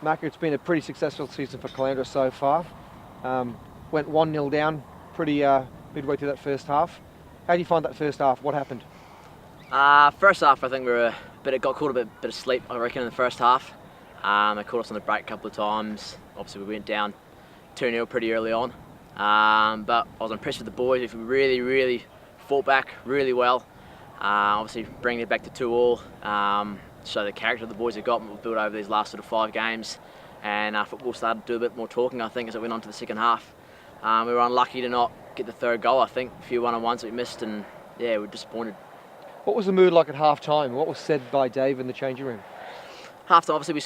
Macca, it's been a pretty successful season for Caloundra so far. Went 1-0 down pretty midway through that first half. How do you find that first half? What happened? First half, I think we were got caught a bit of sleep, I reckon, in the first half. They caught us on the break a couple of times. Obviously, we went down 2-0 pretty early on. But I was impressed with the boys. We really fought back really well. Obviously, bringing it back to 2-2. Show the character the boys have got and we've built over these last sort of 5 games. And football started to do a bit more talking, I think, as it went on to the second half. We were unlucky to not get the third goal, I think. A few one-on-ones that we missed, and yeah, we were disappointed. What was the mood like at half-time? What was said by Dave in the changing room? Half-time, obviously, we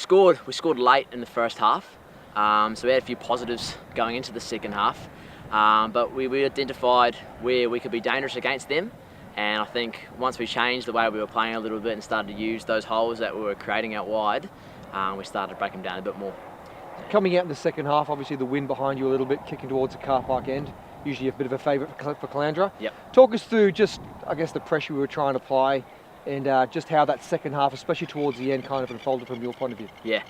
scored late in the first half. So we had a few positives going into the second half. But we identified where we could be dangerous against them. And I think once we changed the way we were playing a little bit and started to use those holes that we were creating out wide, we started to break them down a bit more. Coming out in the second half, obviously the wind behind you a little bit, kicking towards the car park end. Usually a bit of a favourite for Caloundra. Yep. Talk us through just, I guess, the pressure we were trying to apply and just how that second half, especially towards the end, kind of unfolded from your point of view. Yeah.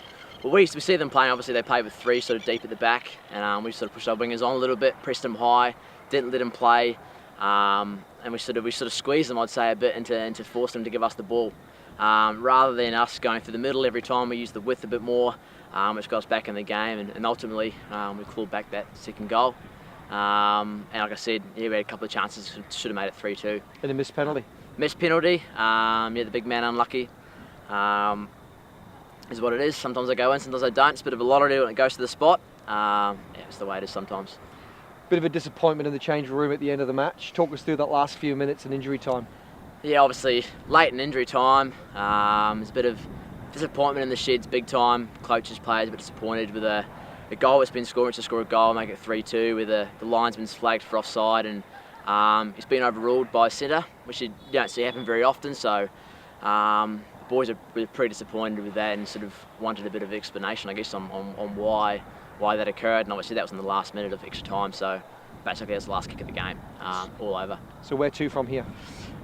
Well, we see them playing, obviously they play with 3 sort of deep at the back, and we sort of pushed our wingers on a little bit, pressed them high, didn't let them play, and we sort of squeezed them, I'd say, a bit into force them to give us the ball. Rather than us going through the middle every time, we used the width a bit more, which got us back in the game, and ultimately we clawed back that second goal. And like I said, yeah, we had a couple of chances, should have made it 3-2. And a missed penalty. Missed penalty, yeah, the big man unlucky. Is what it is. Sometimes I go in, sometimes I don't. It's a bit of a lottery when it goes to the spot. Yeah, it's the way it is sometimes. Bit of a disappointment in the change room at the end of the match. Talk us through that last few minutes in injury time. Yeah, obviously late in injury time. There's a bit of disappointment in the sheds, big time. Coaches, players a bit disappointed with a goal that's been scored. To score a goal, make it 3-2, where the linesman's flagged for offside, and it's been overruled by centre, which you don't see happen very often. So. Boys are pretty disappointed with that and sort of wanted a bit of explanation, I guess, on why that occurred. And obviously that was in the last minute of extra time, so basically that's the last kick of the game, all over. So where to from here?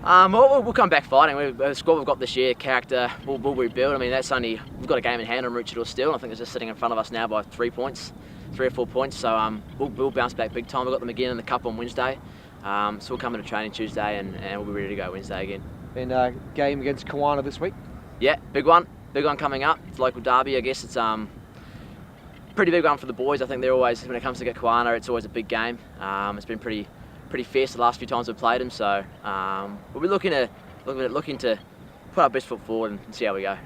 We'll come back fighting. The squad we've got this year, character, we'll rebuild. I mean, we've got a game in hand on Maroochydore still. I think it's just sitting in front of us now by 3 or 4 points. So we'll bounce back big time. We've got them again in the Cup on Wednesday. So we'll come into training Tuesday and we'll be ready to go Wednesday again. And game against Kawana this week? Yeah, big one coming up. It's a local derby, I guess. It's pretty big one for the boys. I think they're always, when it comes to Kawana, it's always a big game. It's been pretty fierce the last few times we've played them. So we'll be looking to put our best foot forward and see how we go.